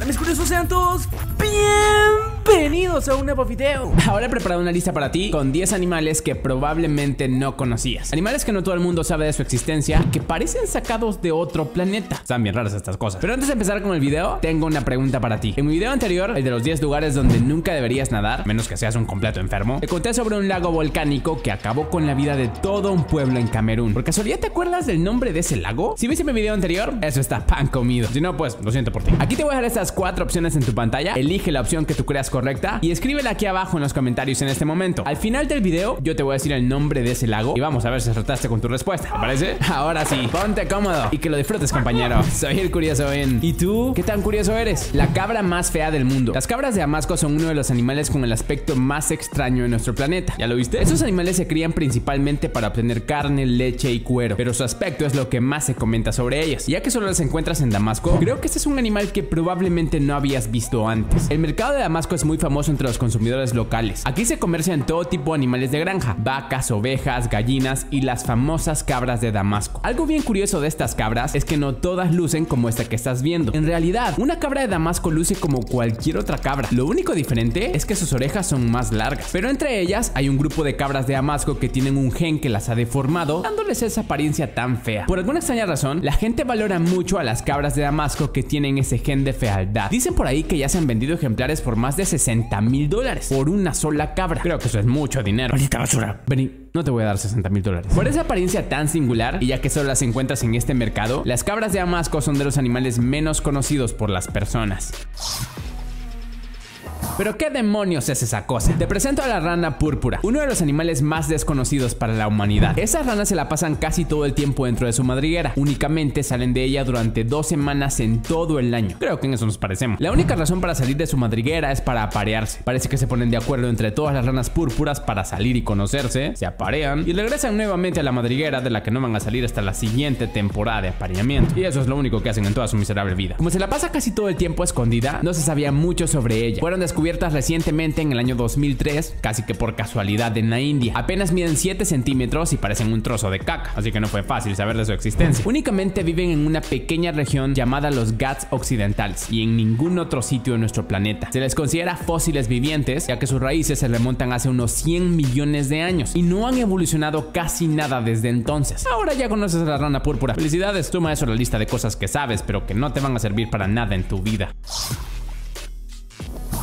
mis curiosos, sean todos bienvenidos a un nuevo video. Ahora he preparado una lista para ti con 10 animales que probablemente no conocías. Animales que no todo el mundo sabe de su existencia, que parecen sacados de otro planeta. Están bien raras estas cosas. Pero antes de empezar con el video, tengo una pregunta para ti. En mi video anterior, el de los 10 lugares donde nunca deberías nadar, menos que seas un completo enfermo, te conté sobre un lago volcánico que acabó con la vida de todo un pueblo en Camerún. ¿Por casualidad te acuerdas del nombre de ese lago? Si viste mi video anterior, eso está pan comido. Si no, pues lo siento por ti. Aquí te voy a dejar estas 4 opciones en tu pantalla. Elige la opción que tú creas correcta y escríbela aquí abajo en los comentarios en este momento. Al final del video, yo te voy a decir el nombre de ese lago y vamos a ver si acertaste con tu respuesta. ¿Te parece? Ahora sí, ponte cómodo y que lo disfrutes, compañero. Soy el curioso Ben. ¿Y tú? ¿Qué tan curioso eres? La cabra más fea del mundo. Las cabras de Damasco son uno de los animales con el aspecto más extraño en nuestro planeta. ¿Ya lo viste? Estos animales se crían principalmente para obtener carne, leche y cuero, pero su aspecto es lo que más se comenta sobre ellas. Ya que solo las encuentras en Damasco, creo que este es un animal que probablemente no habías visto antes. El mercado de Damasco es muy famoso entre los consumidores locales. Aquí se comercian todo tipo de animales de granja: vacas, ovejas, gallinas y las famosas cabras de Damasco. Algo bien curioso de estas cabras es que no todas lucen como esta que estás viendo. En realidad, una cabra de Damasco luce como cualquier otra cabra. Lo único diferente es que sus orejas son más largas, pero entre ellas hay un grupo de cabras de Damasco que tienen un gen que las ha deformado, dándoles esa apariencia tan fea. Por alguna extraña razón, la gente valora mucho a las cabras de Damasco que tienen ese gen de fealdad. Dicen por ahí que ya se han vendido ejemplares por más de $60,000 por una sola cabra. Creo que eso es mucho dinero. Maldita basura. Vení, no te voy a dar $60,000. Por esa apariencia tan singular, y ya que solo las encuentras en este mercado, las cabras de Damasco son de los animales menos conocidos por las personas. ¿Pero qué demonios es esa cosa? Te presento a la rana púrpura, uno de los animales más desconocidos para la humanidad. Esas ranas se la pasan casi todo el tiempo dentro de su madriguera. Únicamente salen de ella durante 2 semanas en todo el año. Creo que en eso nos parecemos. La única razón para salir de su madriguera es para aparearse. Parece que se ponen de acuerdo entre todas las ranas púrpuras para salir y conocerse, se aparean y regresan nuevamente a la madriguera, de la que no van a salir hasta la siguiente temporada de apareamiento. Y eso es lo único que hacen en toda su miserable vida. Como se la pasa casi todo el tiempo escondida, no se sabía mucho sobre ella. Fueron descubiertas recientemente en el año 2003, casi que por casualidad, en la India. Apenas miden 7 centímetros y parecen un trozo de caca, así que no fue fácil saber de su existencia. Únicamente viven en una pequeña región llamada los Ghats occidentales y en ningún otro sitio de nuestro planeta. Se les considera fósiles vivientes, ya que sus raíces se remontan hace unos 100 millones de años y no han evolucionado casi nada desde entonces. Ahora ya conoces a la rana púrpura. Felicidades, suma eso a la lista de cosas que sabes, pero que no te van a servir para nada en tu vida.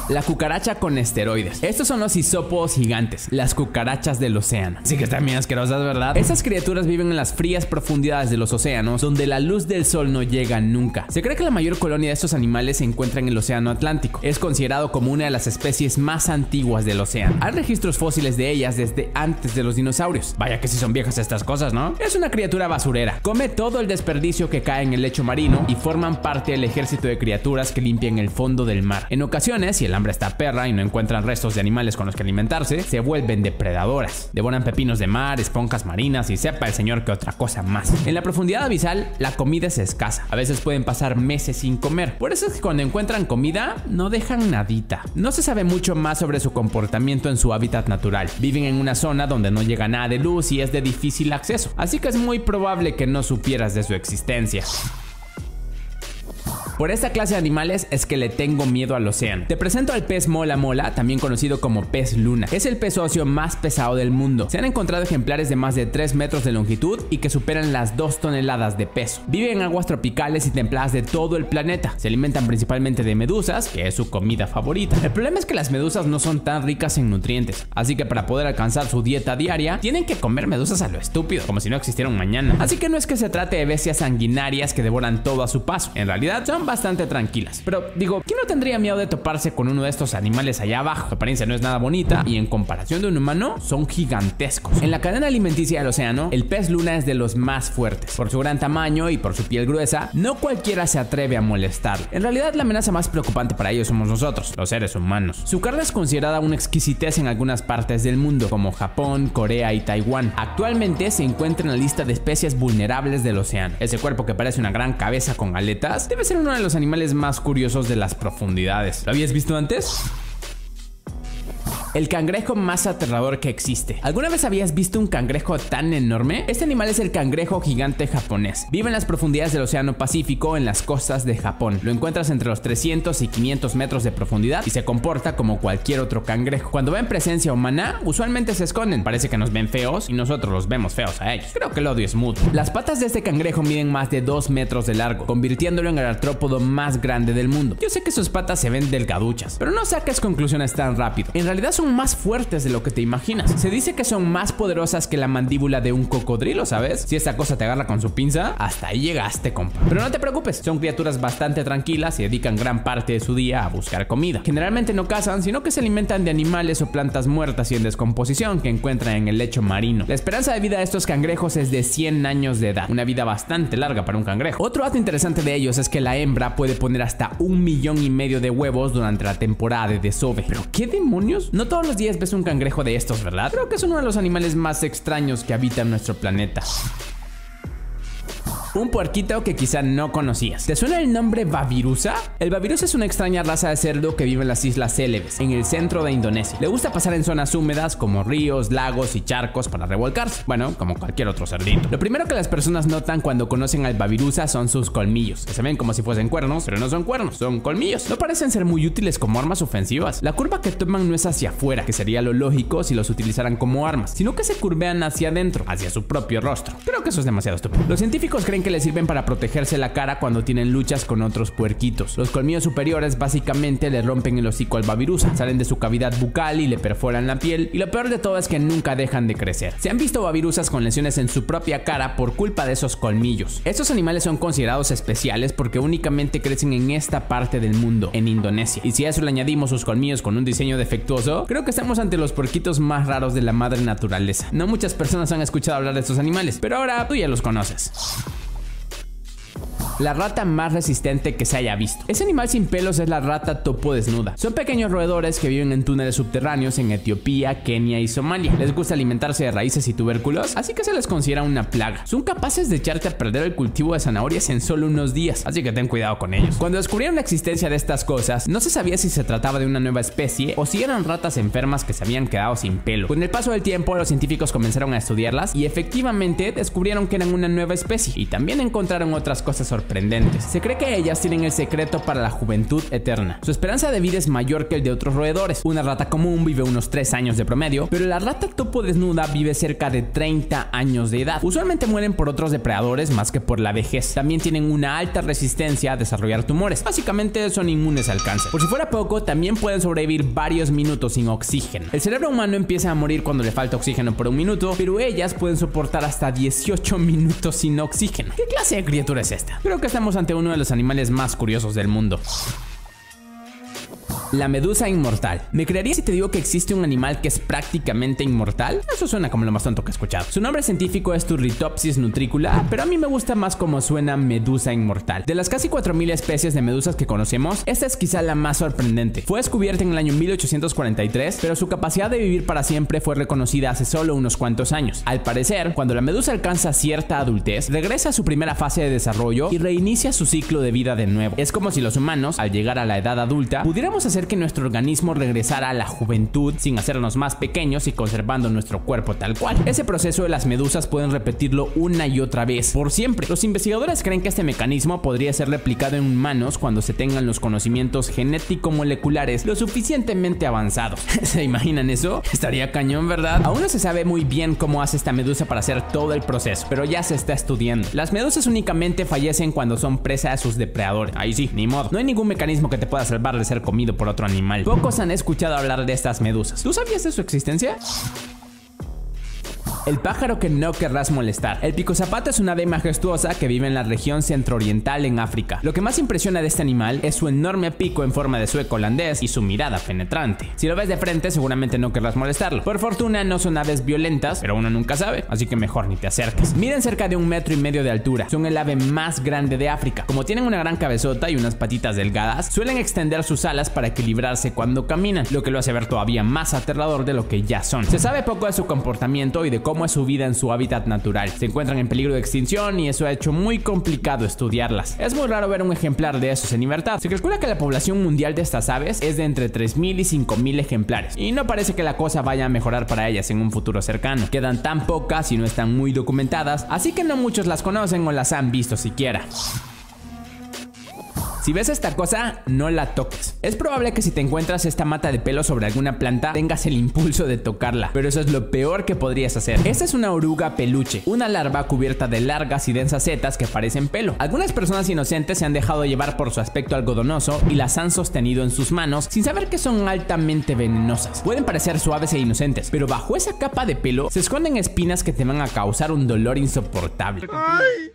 La cucaracha con esteroides. Estos son los hisopos gigantes, las cucarachas del océano. Sí que están bien asquerosas, ¿verdad? Estas criaturas viven en las frías profundidades de los océanos, donde la luz del sol no llega nunca. Se cree que la mayor colonia de estos animales se encuentra en el océano Atlántico. Es considerado como una de las especies más antiguas del océano. Hay registros fósiles de ellas desde antes de los dinosaurios. Vaya que sí son viejas estas cosas, ¿no? Es una criatura basurera. Come todo el desperdicio que cae en el lecho marino y forman parte del ejército de criaturas que limpian el fondo del mar. En ocasiones, si el hambre está perra y no encuentran restos de animales con los que alimentarse, se vuelven depredadoras. Devoran pepinos de mar, esponjas marinas y sepa el señor que otra cosa más. En la profundidad abisal, la comida es escasa. A veces pueden pasar meses sin comer. Por eso es que cuando encuentran comida, no dejan nadita. No se sabe mucho más sobre su comportamiento en su hábitat natural. Viven en una zona donde no llega nada de luz y es de difícil acceso. Así que es muy probable que no supieras de su existencia. Por esta clase de animales es que le tengo miedo al océano. Te presento al pez mola mola, también conocido como pez luna. Es el pez óseo más pesado del mundo. Se han encontrado ejemplares de más de 3 metros de longitud y que superan las 2 toneladas de peso. Viven en aguas tropicales y templadas de todo el planeta. Se alimentan principalmente de medusas, que es su comida favorita. El problema es que las medusas no son tan ricas en nutrientes, así que para poder alcanzar su dieta diaria, tienen que comer medusas a lo estúpido, como si no existiera un mañana. Así que no es que se trate de bestias sanguinarias que devoran todo a su paso. En realidad son bastante tranquilas. Pero digo, ¿quién no tendría miedo de toparse con uno de estos animales allá abajo? Su apariencia no es nada bonita y en comparación de un humano son gigantescos. En la cadena alimenticia del océano, el pez luna es de los más fuertes. Por su gran tamaño y por su piel gruesa, no cualquiera se atreve a molestarlo. En realidad, la amenaza más preocupante para ellos somos nosotros, los seres humanos. Su carne es considerada una exquisitez en algunas partes del mundo, como Japón, Corea y Taiwán. Actualmente se encuentra en la lista de especies vulnerables del océano. Ese cuerpo que parece una gran cabeza con aletas debe ser uno de los animales más curiosos de las profundidades. ¿Lo habías visto antes? El cangrejo más aterrador que existe. ¿Alguna vez habías visto un cangrejo tan enorme? Este animal es el cangrejo gigante japonés. Vive en las profundidades del Océano Pacífico en las costas de Japón. Lo encuentras entre los 300 y 500 metros de profundidad y se comporta como cualquier otro cangrejo. Cuando ven presencia humana, usualmente se esconden. Parece que nos ven feos y nosotros los vemos feos a ellos. Creo que el odio es mutuo. Las patas de este cangrejo miden más de 2 metros de largo, convirtiéndolo en el artrópodo más grande del mundo. Yo sé que sus patas se ven delgaduchas, pero no saques conclusiones tan rápido. En realidad son más fuertes de lo que te imaginas. Se dice que son más poderosas que la mandíbula de un cocodrilo, ¿sabes? Si esta cosa te agarra con su pinza, hasta ahí llegaste, compa. Pero no te preocupes, son criaturas bastante tranquilas y dedican gran parte de su día a buscar comida. Generalmente no cazan, sino que se alimentan de animales o plantas muertas y en descomposición que encuentran en el lecho marino. La esperanza de vida de estos cangrejos es de 100 años de edad, una vida bastante larga para un cangrejo. Otro dato interesante de ellos es que la hembra puede poner hasta 1,5 millones de huevos durante la temporada de desove. ¿Pero qué demonios? No todos los días ves un cangrejo de estos, ¿verdad? Creo que es uno de los animales más extraños que habitan nuestro planeta. Un puerquito que quizá no conocías. ¿Te suena el nombre babirusa? El babirusa es una extraña raza de cerdo que vive en las Islas Célebes, en el centro de Indonesia. Le gusta pasar en zonas húmedas como ríos, lagos y charcos para revolcarse. Bueno, como cualquier otro cerdito. Lo primero que las personas notan cuando conocen al babirusa son sus colmillos, que se ven como si fuesen cuernos, pero no son cuernos, son colmillos. No parecen ser muy útiles como armas ofensivas. La curva que toman no es hacia afuera, que sería lo lógico si los utilizaran como armas, sino que se curvean hacia adentro, hacia su propio rostro. Creo que eso es demasiado estúpido. Los científicos creen que les sirven para protegerse la cara cuando tienen luchas con otros puerquitos. Los colmillos superiores básicamente le rompen el hocico al babirusa, salen de su cavidad bucal y le perforan la piel, y lo peor de todo es que nunca dejan de crecer. Se han visto babirusas con lesiones en su propia cara por culpa de esos colmillos. Estos animales son considerados especiales porque únicamente crecen en esta parte del mundo, en Indonesia, y si a eso le añadimos sus colmillos con un diseño defectuoso, creo que estamos ante los puerquitos más raros de la madre naturaleza. No muchas personas han escuchado hablar de estos animales, pero ahora tú ya los conoces. La rata más resistente que se haya visto. Ese animal sin pelos es la rata topo desnuda. Son pequeños roedores que viven en túneles subterráneos en Etiopía, Kenia y Somalia. Les gusta alimentarse de raíces y tubérculos, así que se les considera una plaga. Son capaces de echarte a perder el cultivo de zanahorias en solo unos días, así que ten cuidado con ellos. Cuando descubrieron la existencia de estas cosas, no se sabía si se trataba de una nueva especie o si eran ratas enfermas que se habían quedado sin pelo. Con el paso del tiempo, los científicos comenzaron a estudiarlas y efectivamente descubrieron que eran una nueva especie y también encontraron otras cosas sorprendentes. Se cree que ellas tienen el secreto para la juventud eterna. Su esperanza de vida es mayor que el de otros roedores. Una rata común vive unos 3 años de promedio, pero la rata topo desnuda vive cerca de 30 años de edad. Usualmente mueren por otros depredadores más que por la vejez. También tienen una alta resistencia a desarrollar tumores. Básicamente son inmunes al cáncer. Por si fuera poco, también pueden sobrevivir varios minutos sin oxígeno. El cerebro humano empieza a morir cuando le falta oxígeno por 1 minuto, pero ellas pueden soportar hasta 18 minutos sin oxígeno. ¿Qué clase de criatura es esta? Creo que estamos ante uno de los animales más curiosos del mundo. La medusa inmortal. ¿Me creerías si te digo que existe un animal que es prácticamente inmortal? Eso suena como lo más tonto que he escuchado. Su nombre científico es Turritopsis nutricula, pero a mí me gusta más como suena medusa inmortal. De las casi 4000 especies de medusas que conocemos, esta es quizá la más sorprendente. Fue descubierta en el año 1843, pero su capacidad de vivir para siempre fue reconocida hace solo unos cuantos años. Al parecer, cuando la medusa alcanza cierta adultez, regresa a su primera fase de desarrollo y reinicia su ciclo de vida de nuevo. Es como si los humanos, al llegar a la edad adulta, pudiéramos hacer que nuestro organismo regresara a la juventud sin hacernos más pequeños y conservando nuestro cuerpo tal cual. Ese proceso de las medusas pueden repetirlo una y otra vez por siempre. Los investigadores creen que este mecanismo podría ser replicado en humanos cuando se tengan los conocimientos genético-moleculares lo suficientemente avanzados. ¿Se imaginan eso? Estaría cañón, ¿verdad? Aún no se sabe muy bien cómo hace esta medusa para hacer todo el proceso, pero ya se está estudiando. Las medusas únicamente fallecen cuando son presa de sus depredadores. Ahí sí, ni modo. No hay ningún mecanismo que te pueda salvar de ser comido por otro animal. Pocos han escuchado hablar de estas medusas. ¿Tú sabías de su existencia? El pájaro que no querrás molestar. El picozapato es una ave majestuosa que vive en la región centrooriental en África. Lo que más impresiona de este animal es su enorme pico en forma de sueco holandés y su mirada penetrante. Si lo ves de frente, seguramente no querrás molestarlo. Por fortuna, no son aves violentas, pero uno nunca sabe, así que mejor ni te acerques. Miden cerca de 1,5 metros de altura. Son el ave más grande de África. Como tienen una gran cabezota y unas patitas delgadas, suelen extender sus alas para equilibrarse cuando caminan, lo que lo hace ver todavía más aterrador de lo que ya son. Se sabe poco de su comportamiento y de cómo cómo es su vida en su hábitat natural. Se encuentran en peligro de extinción y eso ha hecho muy complicado estudiarlas. Es muy raro ver un ejemplar de esos en libertad. Se calcula que la población mundial de estas aves es de entre 3.000 y 5.000 ejemplares y no parece que la cosa vaya a mejorar para ellas en un futuro cercano. Quedan tan pocas y no están muy documentadas, así que no muchos las conocen o las han visto siquiera. Si ves esta cosa, no la toques. Es probable que si te encuentras esta mata de pelo sobre alguna planta, tengas el impulso de tocarla, pero eso es lo peor que podrías hacer. Esta es una oruga peluche, una larva cubierta de largas y densas setas que parecen pelo. Algunas personas inocentes se han dejado llevar por su aspecto algodonoso y las han sostenido en sus manos sin saber que son altamente venenosas. Pueden parecer suaves e inocentes, pero bajo esa capa de pelo se esconden espinas que te van a causar un dolor insoportable.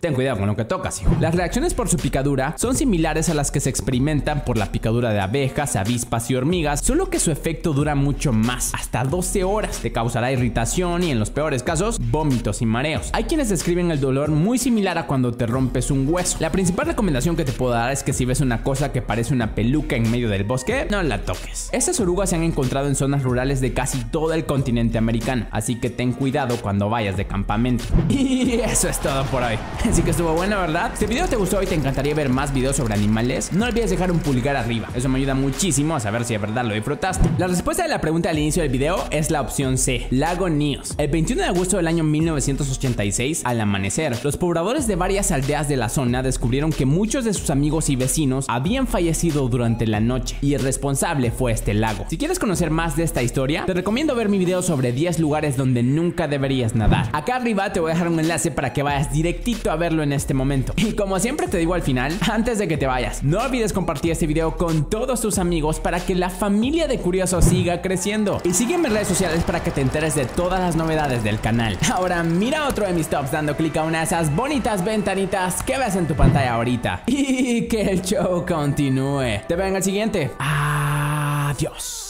Ten cuidado con lo que tocas, hijo. Las reacciones por su picadura son similares a las que se experimentan por la picadura de abejas, avispas y hormigas, solo que su efecto dura mucho más, hasta 12 horas. Te causará irritación y en los peores casos, vómitos y mareos. Hay quienes describen el dolor muy similar a cuando te rompes un hueso. La principal recomendación que te puedo dar es que si ves una cosa que parece una peluca en medio del bosque, no la toques. Estas orugas se han encontrado en zonas rurales de casi todo el continente americano, así que ten cuidado cuando vayas de campamento. Y eso es todo por hoy. Así que estuvo bueno, ¿verdad? Si este video te gustó y te encantaría ver más videos sobre animales, no olvides dejar un pulgar arriba. Eso me ayuda muchísimo a saber si de verdad lo disfrutaste. La respuesta de la pregunta al inicio del video es la opción C, Lago Nyos. El 21 de agosto del año 1986, al amanecer, los pobladores de varias aldeas de la zona descubrieron que muchos de sus amigos y vecinos habían fallecido durante la noche y el responsable fue este lago. Si quieres conocer más de esta historia, te recomiendo ver mi video sobre 10 lugares donde nunca deberías nadar. Acá arriba te voy a dejar un enlace para que vayas directito a verlo en este momento. Y como siempre te digo al final, antes de que te vayas, no olvides compartir este video con todos tus amigos para que la familia de Curiosos siga creciendo. Y sígueme en redes sociales para que te enteres de todas las novedades del canal. Ahora mira otro de mis tops dando clic a una de esas bonitas ventanitas que ves en tu pantalla ahorita. Y que el show continúe. Te veo en el siguiente. Adiós.